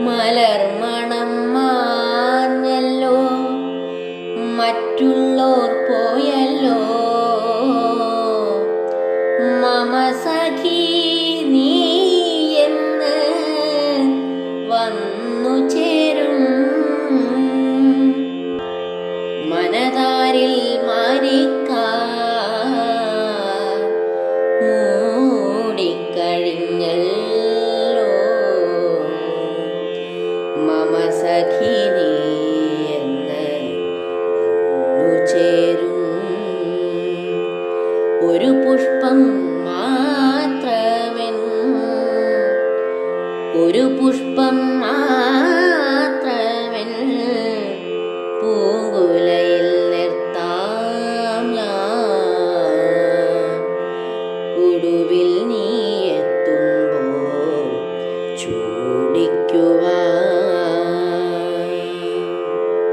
മലർമണം മാഞ്ഞല്ലോ, മറ്റുള്ളോർ പോയല്ലോ. മമ സഖി നീ എന്ന് വന്നു ചേരും. മനതാരിൽ മാരിക്കാർ മൂടിക്കഴിഞ്ഞല്ലോ. മമ സഖി നീ എന്ന് വന്നു ചേരും. ഒരു പുഷ്പം മാത്രമെൻ, ഒരു പുഷ്പം മാത്രമെൻ പൂങ്കുലയിൽ നിർത്താം ഞാൻ. ഒടുവിൽ നീ എത്തുമ്പോൾ ചൂടിക്കുവാൻ